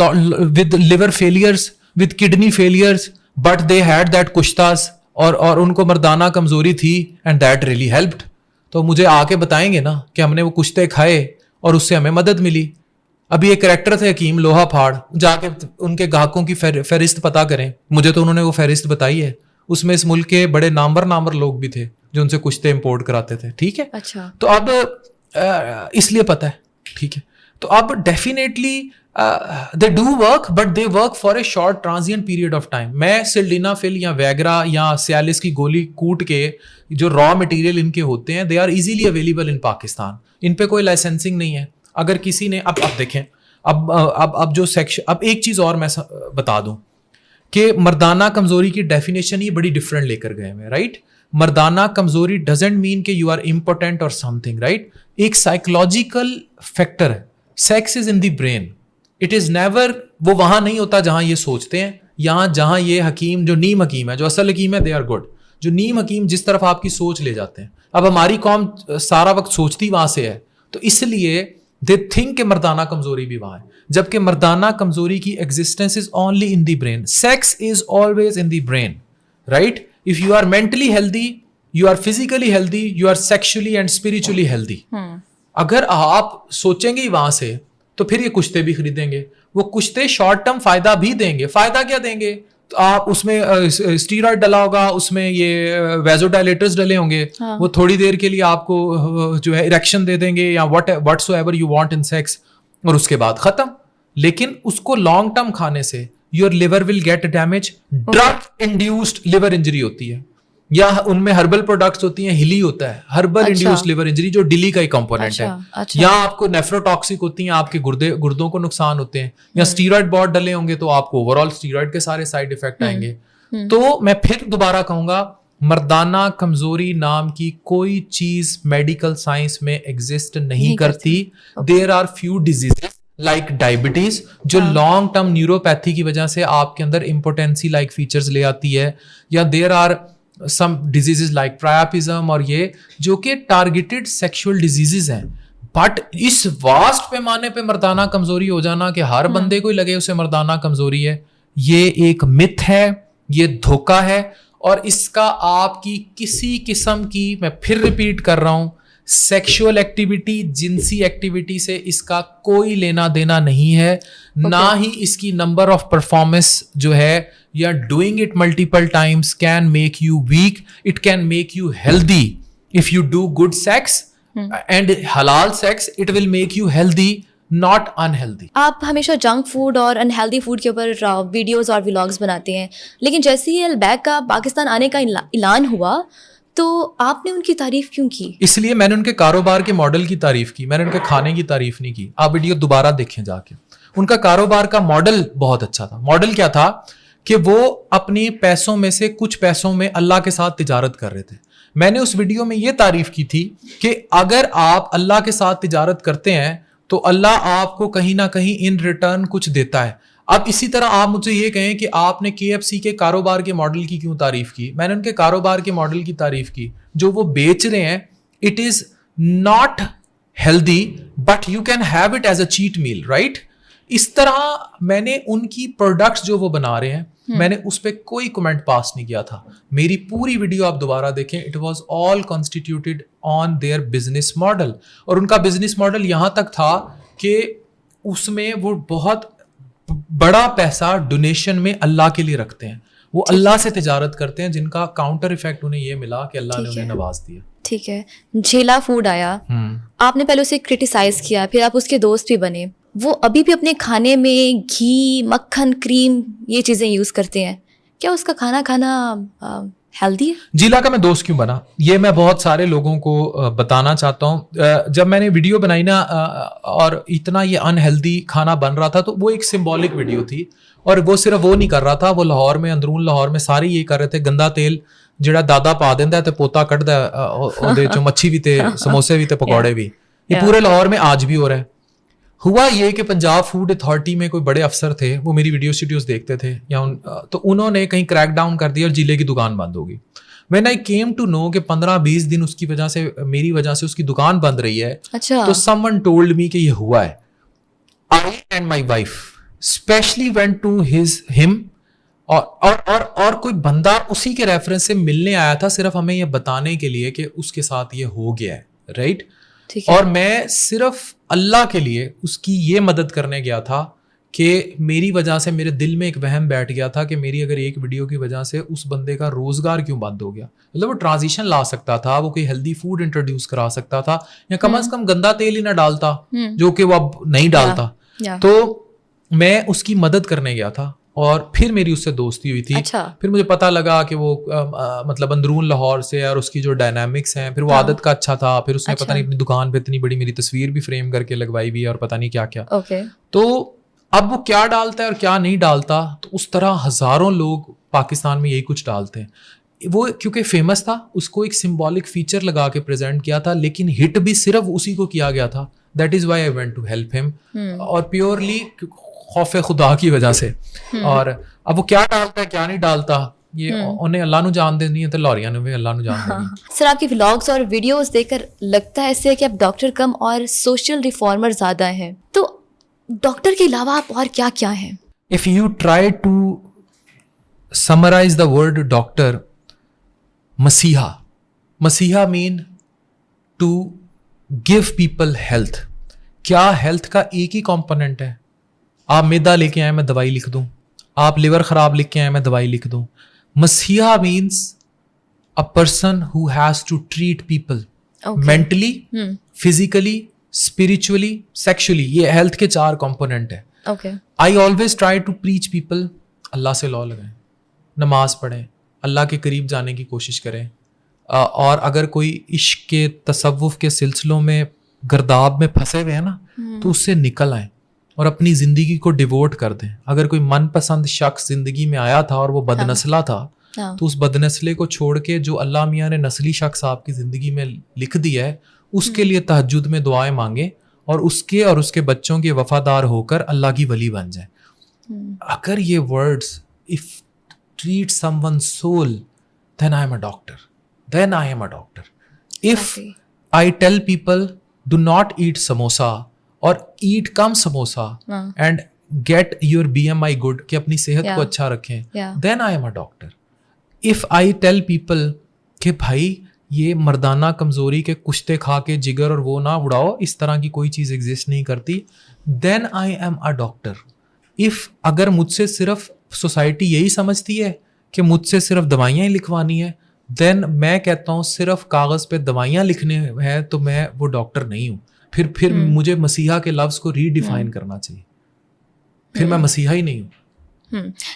liver failures, with kidney failures, but they had that kushtas اور ان کو مردانہ کمزوری تھی and that really helped. تو مجھے آ کے بتائیں گے نا کہ ہم نے وہ کشتے کھائے اور اس سے ہمیں مدد ملی. ابھی ایک کریکٹر تھے حکیم لوہا پھاڑ, جا کے ان کے گاہکوں کی فہرست پتا کریں, مجھے تو انہوں نے وہ فہرست بتائی ہے, اس میں اس ملک کے بڑے نامور لوگ بھی تھے جو ان سے کشتے امپورٹ کراتے تھے. ٹھیک ہے, اچھا, تو اب اس لیے پتہ ہے. ٹھیک ہے, تو اب definitely they do work but they work for a short transient period of time. میں سلڈینافل یا ویگرا یا سیالس کی گولی کوٹ کے جو را مٹیریل ان کے ہوتے ہیں they are easily available in Pakistan. ان پہ کوئی لائسنسنگ نہیں ہے. اگر کسی نے اب دیکھیں اب جو سیکشن, اب ایک چیز اور میں بتا دوں کہ مردانہ کمزوری کی ڈیفینیشن یہ بڑی ڈفرینٹ لے کر گئے ہیں, رائٹ. مردانہ کمزوری ڈزنٹ مین کہ یو آر امپورٹنٹ اور سم تھنگ, رائٹ. ایک سائیکولوجیکل فیکٹر ہے. Sex is in the brain, it is never, وہ وہاں نہیں ہوتا جہاں یہ سوچتے ہیں. یہاں جہاں یہ حکیم جو نیم حکیم ہے, جو اصل حکیم ہے, دے آر گڈ. جو نیم حکیم جس طرف آپ کی سوچ لے جاتے ہیں, اب ہماری قوم سارا وقت سوچتی وہاں سے ہے, تو اس لیے دے تھنک کہ مردانہ کمزوری بھی وہاں ہے, جبکہ مردانہ کمزوری کی existence is only in the brain. Sex is always in the brain, right. If you are mentally healthy, you are physically healthy, you are sexually and spiritually healthy. اگر آپ سوچیں گے وہاں سے تو پھر یہ کشتے بھی خریدیں گے. وہ کشتے شارٹ ٹرم فائدہ بھی دیں گے. فائدہ کیا دیں گے؟ تو آپ اس میں اسٹیرائڈ ڈلا ہوگا, اس میں یہ ویزو ڈائلیٹرز ڈلے ہوں گے, وہ تھوڑی دیر کے لیے آپ کو جو ہے اریکشن دے دیں گے یا whatsoever you want in sex, اور اس کے بعد ختم. لیکن اس کو لانگ ٹرم کھانے سے your liver will get damage. Drug induced liver injury ہوتی ہے, یا ان میں ہربل پروڈکٹس ہوتی ہیں, ہلی ہوتا ہے ہربل انڈیوسڈ لیور انجری جو ڈیلی کا ہی کمپوننٹ ہے. یا آپ کو نیفروٹاکسک ہوتی ہیں, آپ کے گردوں کو نقصان ہوتے ہیں, یا اسٹیرائڈ بہت ڈلے ہوں گے تو آپ کو اوور آل اسٹیرائڈ کے سارے سائڈ افیکٹ آئیں گے. تو میں پھر دوبارہ کہوں گا, مردانہ کمزوری نام کی کوئی چیز میڈیکل سائنس میں ایگزسٹ نہیں کرتی. There are few diseases like diabetes جو لانگ ٹرم نیوروپیتھی کی وجہ سے آپ کے اندر امپوٹینسی لائک فیچرز لے آتی ہے, یا there are some diseases like priapism اور یہ جو کہ targeted sexual diseases ہیں. بٹ اس واسٹ پیمانے پہ مردانہ کمزوری ہو جانا کہ ہر بندے کو ہی لگے اسے مردانہ کمزوری ہے, یہ ایک متھ ہے, یہ دھوکہ ہے. اور اس کا آپ کی کسی قسم کی, میں پھر ریپیٹ کر رہا ہوں, سیکشول ایکٹیویٹی, جنسی ایکٹیویٹی سے اس کا کوئی لینا دینا نہیں ہے. نہ ہی اس کی نمبر آف پرفارمنس جو ہے یا doing it multiple times can make you weak. It can make you healthy if you do good sex and حلال sex. It will make you healthy not unhealthy. آپ ہمیشہ جنک فوڈ اور unhealthy food کے اوپر videos اور vlogs بناتے ہیں, لیکن جیسے ہی البیک کا پاکستان آنے کا اعلان ہوا تو آپ نے ان کی تعریف کیوں کی؟ اس لیے میں نے ان کے کاروبار کے ماڈل کی تعریف کی, میں نے ان کے کھانے کی تعریف نہیں کی. آپ ویڈیو دوبارہ دیکھیں جا کے. ان کا کاروبار کا ماڈل بہت اچھا تھا. ماڈل کیا تھا کہ وہ اپنی پیسوں میں سے کچھ پیسوں میں اللہ کے ساتھ تجارت کر رہے تھے. میں نے اس ویڈیو میں یہ تعریف کی تھی کہ اگر آپ اللہ کے ساتھ تجارت کرتے ہیں تو اللہ آپ کو کہیں نہ کہیں ان ریٹرن کچھ دیتا ہے. اب اسی طرح آپ مجھے یہ کہیں کہ آپ نے KFC کے کاروبار کے ماڈل کی کیوں تعریف کی؟ میں نے ان کے کاروبار کے ماڈل کی تعریف کی. جو وہ بیچ رہے ہیں it is not healthy but you can have it as a cheat meal, right. اس طرح میں نے ان کی پروڈکٹس جو وہ بنا رہے ہیں میں نے اس پہ کوئی کمنٹ پاس نہیں کیا تھا. میری پوری ویڈیو آپ دوبارہ دیکھیں, it was all constituted on their business model. اور ان کا بزنس ماڈل یہاں تک تھا کہ اس میں وہ بہت بڑا پیسہ ڈونیشن میں اللہ کے لیے رکھتے ہیں. وہ اللہ سے تجارت کرتے ہیں, جن کا کاؤنٹر ایفیکٹ انہیں یہ ملا کہ اللہ نے انہیں نواز دیا. ٹھیک ہے, جھیلا فوڈ آیا, آپ نے پہلے اسے کرٹیسائز کیا, پھر آپ اس کے دوست بھی بنے. وہ ابھی بھی اپنے کھانے میں گھی, مکھن, کریم یہ چیزیں یوز کرتے ہیں. کیا اس کا کھانا ہیلدی ہے؟ جھیلا کا میں دوست کیوں بنا, یہ میں بہت سارے لوگوں کو بتانا چاہتا ہوں. جب میں نے ویڈیو بنائی نا اور اتنا یہ انہیلدی کھانا بن رہا تھا, تو وہ ایک سمبولک ویڈیو تھی. اور وہ صرف وہ نہیں کر رہا تھا, وہ لاہور میں, اندرون لاہور میں سارے یہ کر رہے تھے. گندا تیل جڑا دادا پا دیندا ہے تے پوتا کڈدا ہے, اودے چوں مچھی بھی تے سموسے بھی تے پکوڑے بھی. یہ پورے لاہور میں آج بھی ہو رہا ہے. ہوا یہ کہ پنجاب فوڈ اتھارٹی میں کوئی بڑے افسر تھے, وہ میری ویڈیوز دیکھتے تھے, تو انہوں نے کہیں کریک ڈاؤن کر دیا اور جھیلے کی دکان بند ہو گئی. When I came to know کہ 15-20 دن اس کی وجہ سے, میری وجہ سے اس کی دکان بند رہی ہے, تو someone told me کہ یہ ہوا ہے. I and my wife especially went to him, اور کوئی بندہ اسی کے ریفرنس سے ملنے آیا تھا صرف ہمیں یہ بتانے کے لیے کہ اس کے ساتھ یہ ہو گیا ہے, رائٹ. اور میں صرف اللہ کے لیے اس کی یہ مدد کرنے گیا تھا کہ میری وجہ سے میرے دل میں ایک وہم بیٹھ گیا تھا کہ میری اگر ایک ویڈیو کی وجہ سے اس بندے کا روزگار کیوں بند ہو گیا. مطلب وہ ٹرانزیشن لا سکتا تھا, وہ کوئی ہیلدی فوڈ انٹروڈیوس کرا سکتا تھا, یا کم از کم گندا تیل ہی نہ ڈالتا, جو کہ وہ اب نہیں ڈالتا. تو میں اس کی مدد کرنے گیا تھا, اور پھر میری اس سے دوستی ہوئی تھی. پھر مجھے پتا لگا کہ وہ مطلب اندرون لاہور سے, اور اس کی جو ڈائنامکس ہیں, پھر وہ عادت کا اچھا تھا. پھر اس نے پتہ نہیں اپنی دکان پہ اتنی بڑی میری تصویر بھی فریم کر کے لگوائی ہوئی ہے, اور پتہ نہیں کیا کیا. تو اب وہ کیا ڈالتا ہے اور کیا نہیں ڈالتا, تو اس طرح ہزاروں لوگ پاکستان میں یہی کچھ ڈالتے ہیں. وہ کیونکہ فیمس تھا, اس کو ایک سمبولک فیچر لگا کے پریزنٹ کیا تھا, لیکن ہٹ بھی صرف اسی کو کیا گیا تھا. That is why I went to help ہم, اور پیورلی خوف خدا کی وجہ سے. اور اب وہ کیا ڈالتا ہے کیا نہیں ڈالتا, یہ انہیں اللہ نو جان دینی ہے, تو لاہوریاں نے بھی اللہ نو جان دینی. سر, آپ کی ولاگس اور ویڈیوز دیکھ کر لگتا ہے ایسے کہ آپ ڈاکٹر کم اور سوشل ریفارمر زیادہ ہیں. تو ڈاکٹر کے علاوہ آپ اور کیا کیا ہیں؟ If you try to summarize the word doctor, مسیحا mean to give people health. کیا ہیلتھ کا ایک ہی کمپوننٹ ہے؟ آپ میدا لے کے آئے میں دوائی لکھ دوں, آپ لیور خراب لکھ کے آئے میں دوائی لکھ دوں. مسیحا means a person who has to treat people mentally, physically, spiritually, sexually. یہ ہیلتھ کے 4 کمپوننٹ ہیں. I always try to preach people, اللہ سے لا لگائیں, نماز پڑھیں, اللہ کے قریب جانے کی کوشش کریں, اور اگر کوئی عشق کے تصوف کے سلسلوں میں گرداب میں پھنسے ہوئے ہیں نا, تو اس سے نکل آئیں اور اپنی زندگی کو ڈیووٹ کر دیں. اگر کوئی من پسند شخص زندگی میں آیا تھا اور وہ بد نسلہ تھا, تو اس بد نسلے کو چھوڑ کے جو اللہ میاں نے نسلی شخص آپ کی زندگی میں لکھ دیا ہے, اس کے لیے تہجد میں دعائیں مانگیں, اور اس کے بچوں کے وفادار ہو کر اللہ کی ولی بن جائیں. اگر یہ words if treat someone's soul, then I am a doctor. If I tell people do not eat samosa or eat come samosa and get your BMI good, کہ اپنی صحت کو اچھا رکھیں, then I am a doctor. If I tell people کہ بھائی یہ مردانہ کمزوری کے کشتے کھا کے جگر اور وہ نہ اڑاؤ, اس طرح کی کوئی چیز ایگزسٹ نہیں کرتی, then I am a doctor. If اگر مجھ سے صرف سوسائٹی یہی سمجھتی ہے کہ مجھ سے صرف دوائیاں ہی لکھوانی ہے, دین میں کہتا ہوں صرف کاغذ پہ دوائیاں لکھنے ہیں تو میں وہ ڈاکٹر نہیں ہوں. پھر مجھے مسیحا کے لفظ کو ری ڈیفائن کرنا چاہیے, پھر میں مسیحا ہی نہیں ہوں.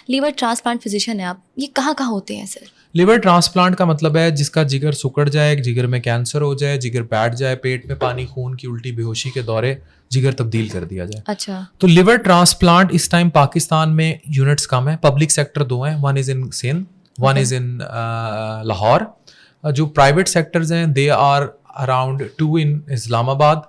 لیور ٹرانسپلانٹ فزیشین ہیں آپ, یہ کہاں کہاں ہوتے ہیں سر؟ لیور ٹرانسپلانٹ کا مطلب ہے جس کا جگر سکڑ جائے, جگر میں کینسر ہو جائے, جگر بیٹھ جائے, پیٹ میں پانی, خون کی الٹی, بے ہوشی کے دورے, جگر تبدیل کر دیا جائے. اچھا, تو لیور ٹرانسپلانٹ اس ٹائم پاکستان میں یونٹس کم ہیں. پبلک سیکٹر 2 ہیں, one is in Sindh, one is in Lahore. جو پرائیویٹ سیکٹرز ہیں دے آر اراؤنڈ 2 ان اسلام آباد.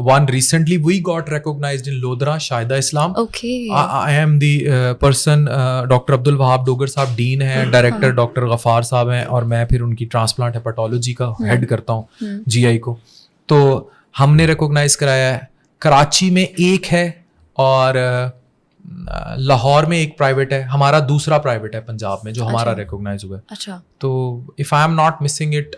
One recently we got recognized in Lodra, Shahida Islam. Okay. I am the person, Dr. Abdul Wahab Dogar صاحب ڈین ہیں, director doctor غفار صاحب ہیں, اور میں پھر ان کی ٹرانسپلانٹ ہیپاٹولوجی کا ہیڈ کرتا ہوں جی آئی کو. تو ہم نے ریکوگنائز کرایا ہے. کراچی میں ایک ہے, اور لاہور میں ایک پرائیویٹ ہے, ہمارا دوسرا پرائیویٹ ہے پنجاب میں جو ہمارا ریکوگنائز ہوا ہے. اچھا, تو if I am not missing it,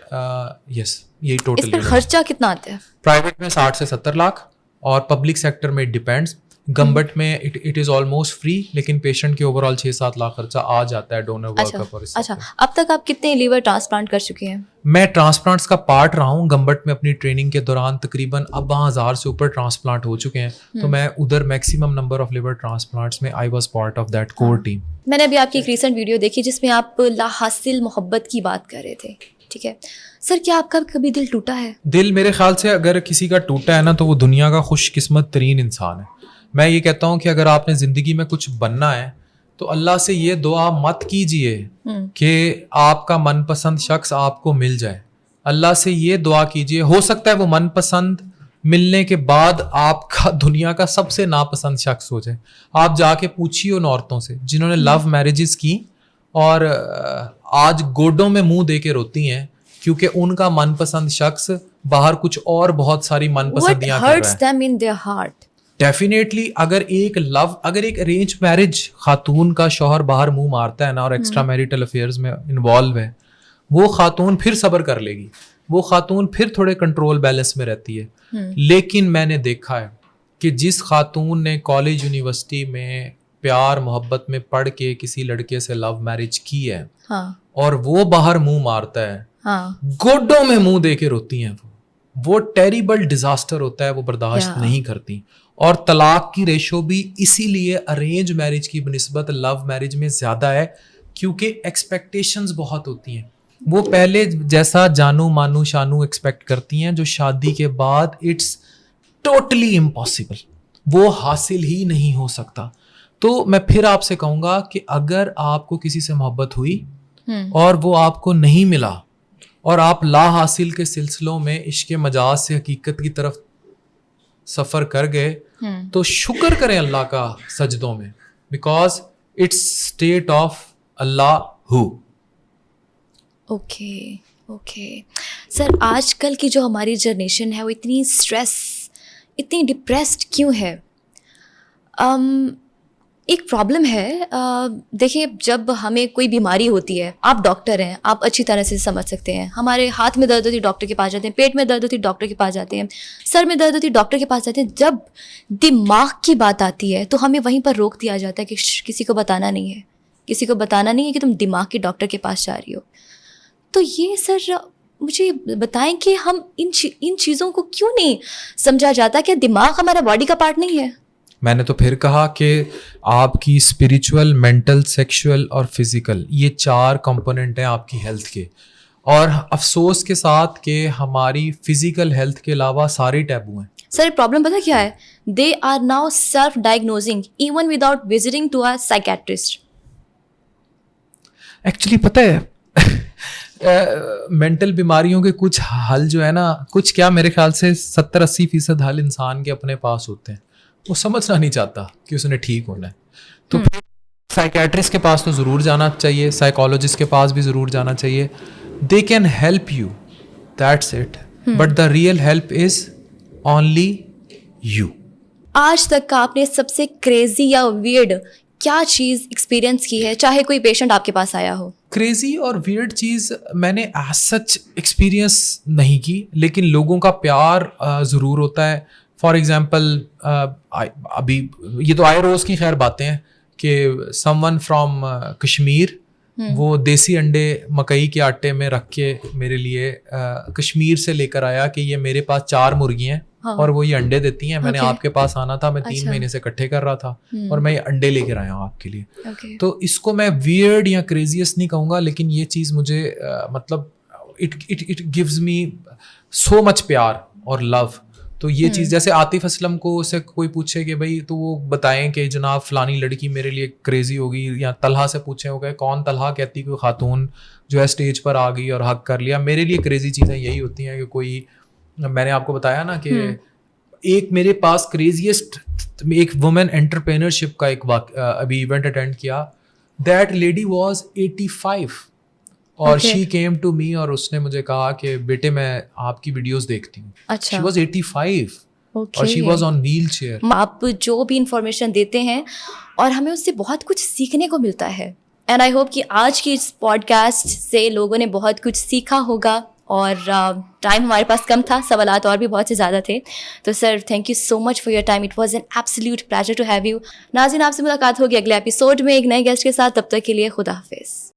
yes یہی ٹوٹل. اس میں خرچہ کتنا آتا ہے؟ پرائیویٹ میں 60 سے 70 لاکھ اور پبلک سیکٹر میں ڈیپینڈس. گورنمنٹ میں اٹ از آلموسٹ فری, لیکن پیشنٹ کے اوور آل 6-7 لاکھ خرچہ آ جاتا ہے ڈونر ورک کا. اچھا, اب تک آپ کتنے لیور ٹرانسپلانٹ کر چکے ہیں؟ میں ٹرانسپلانٹس کا پارٹ رہا ہوں گورنمنٹ میں اپنی ٹریننگ کے دوران. تقریباً اب وہاں 1000 سے اوپر ٹرانسپلانٹ ہو چکے ہیں, تو میں ادھر maximum number of liver transplants میں I was part of that core team. میں نے ابھی آپ کی ایک ریسنٹ ویڈیو دیکھی جس میں آپ لا حاصل محبت کی بات کر رہے تھے, ٹھیک ہے سر, کیا آپ کا کبھی دل ٹوٹا ہے؟ دل میرے خیال سے اگر کسی کا ٹوٹا ہے نا تو وہ دنیا کا خوش قسمت ترین انسان ہے. میں یہ کہتا ہوں کہ اگر آپ نے زندگی میں کچھ بننا ہے تو اللہ سے یہ دعا مت کیجئے کہ آپ کا من پسند شخص آپ کو مل جائے. اللہ سے یہ دعا کیجئے, ہو سکتا ہے وہ من پسند ملنے کے بعد آپ کا دنیا کا سب سے ناپسند شخص ہو جائے. آپ جا کے پوچھیے ان عورتوں سے جنہوں نے لو میرجز کی اور آج گوڈوں میں منہ دے کے روتی ہیں کیونکہ ان کا من پسند شخص باہر کچھ اور بہت ساری من پسندیاں کر رہا ہے. ڈیفینیٹلی اگر ایک ارینج میرج خاتون کا شوہر باہر منہ مارتا ہے نا اور ایکسٹرا میریٹل افیئرز میں انوالو ہے, وہ خاتون پھر صبر کر لے گی, وہ خاتون پھر تھوڑے کنٹرول بیلنس میں رہتی ہے. لیکن میں نے دیکھا ہے کہ جس خاتون نے کالج یونیورسٹی میں پیار محبت میں پڑھ کے کسی لڑکے سے لو میرج کی ہے اور وہ باہر منہ مارتا ہے, گوڈوں میں منہ دے کے روتی ہیں, وہ ٹیریبل ڈیزاسٹر ہوتا ہے, وہ برداشت نہیں کرتی. اور طلاق کی ریشو بھی اسی لیے ارینج میرج کی بنسبت لو میرج میں زیادہ ہے کیونکہ ایکسپیکٹیشنز بہت ہوتی ہیں. وہ پہلے جیسا جانو مانو شانو ایکسپیکٹ کرتی ہیں جو شادی کے بعد اٹس ٹوٹلی امپاسبل, وہ حاصل ہی نہیں ہو سکتا. تو میں پھر آپ سے کہوں گا کہ اگر آپ کو کسی سے محبت ہوئی اور وہ آپ کو نہیں ملا اور آپ لا حاصل کے سلسلوں میں عشق مجاز سے حقیقت کی طرف سفر کر گئے تو شکر کریں اللہ کا سجدوں میں, بیکاز اٹس اسٹیٹ آف اللہ ہو. اوکے سر, آج کل کی جو ہماری جنریشن ہے وہ اتنی اسٹریس, اتنی ڈپریسڈ کیوں ہے؟ ایک پرابلم ہے. دیکھیے, جب ہمیں کوئی بیماری ہوتی ہے, آپ ڈاکٹر ہیں, آپ اچھی طرح سے سمجھ سکتے ہیں, ہمارے ہاتھ میں درد ہوتی ڈاکٹر کے پاس جاتے ہیں, پیٹ میں درد ہوتی ڈاکٹر کے پاس جاتے ہیں, سر میں درد ہوتی ڈاکٹر کے پاس جاتے ہیں. جب دماغ کی بات آتی ہے تو ہمیں وہیں پر روک دیا جاتا ہے کہ کسی کو بتانا نہیں ہے, کسی کو بتانا نہیں ہے کہ تم دماغ کے ڈاکٹر کے پاس جا رہی ہو. تو یہ سر مجھے بتائیں کہ ہم ان چیزوں کو کیوں نہیں سمجھا جاتا کہ دماغ ہمارا باڈی کا پارٹ نہیں ہے؟ میں نے تو پھر کہا کہ آپ کی اسپریچول, مینٹل, سیکشول اور فزیکل, یہ 4 کمپوننٹ ہیں آپ کی ہیلتھ کے. اور افسوس کے ساتھ کہ ہماری فزیکل ہیلتھ کے علاوہ سارے ٹیبو ہیں. سر پرابلم پتہ کیا ہے؟ They are now self diagnosing even without visiting to a psychiatrist. Actually پتہ ہے مینٹل بیماریوں کے کچھ حل جو ہے نا, کچھ کیا میرے خیال سے 70-80% حل انسان کے اپنے پاس ہوتے ہیں. وہ سمجھنا نہیں چاہتا کہ اس نے ٹھیک ہونا ہے. تو سائیکیٹرسٹ کے پاس تو ضرور جانا چاہیے, سائیکالوجسٹ کے پاس بھی ضرور جانا چاہیے. They can help you, that's it, but the real help is only you. آج تک کا آپ نے سب سے کریزی یا ویئرڈ کیا چیز ایکسپیرینس کی ہے, چاہے کوئی پیشنٹ آپ کے پاس آیا ہو؟ کریزی اور ویئرڈ چیز میں نے ایز سچ ایکسپیرینس نہیں کی, لیکن لوگوں کا پیار ضرور ہوتا ہے. فار ایگزامپل ابھی یہ تو آئے روز کی خیر باتیں ہیں کہ سم ون فرام کشمیر, وہ دیسی انڈے مکئی کے آٹے میں رکھ کے میرے لیے کشمیر سے لے کر آیا کہ یہ میرے پاس 4 مرغی ہیں اور وہ یہ انڈے دیتی ہیں, میں نے آپ کے پاس آنا تھا, میں 3 مہینے سے اکٹھے کر رہا تھا اور میں یہ انڈے لے کر آیا ہوں آپ کے لیے. تو اس کو میں ویئرڈ یا کریزیس نہیں کہوں گا, لیکن یہ چیز مجھے مطلب اٹ گیوز می سو مچ پیار اور لو. تو یہ چیز جیسے عاطف اسلم کو سے کوئی پوچھے کہ بھائی تو وہ بتائیں کہ جناب فلانی لڑکی میرے لیے کریزی ہوگی, یا طلحہ سے پوچھیں ہو گئے کون طلحہ کہتی کوئی خاتون جو ہے اسٹیج پر آ گئی اور حق کر لیا. میرے لیے کریزی چیزیں یہی ہوتی ہیں کہ کوئی, میں نے آپ کو بتایا نا کہ ایک میرے پاس کریزیسٹ ایک وومن انٹرپرینرشپ کا ایک ابھی ایونٹ اٹینڈ کیا. دیٹ لیڈی واز 85 اور شی کیم ٹو می اور اس نے مجھے کہا کہ بیٹے میں آپ کی ویڈیوز دیکھتی ہوں. شی واز 85 اور she was on wheelchair. آپ جو بھی انفارمیشن دیتے ہیں اور ہمیں اس سے بہت کچھ سیکھنے کو ملتا ہے. اینڈ آئی ہوپ کہ آج کی اس پوڈ کاسٹ سے لوگوں نے بہت کچھ سیکھا ہوگا. اور ٹائم ہمارے پاس کم تھا, سوالات اور بھی بہت سے زیادہ تھے. تو sir thank you so much for your time, it was an absolute pleasure to have you. ناظرین آپ سے ملاقات ہوگی اگلے ایپیسوڈ میں ایک نئے گیسٹ کے ساتھ, تب تک کے لیے خدا حافظ.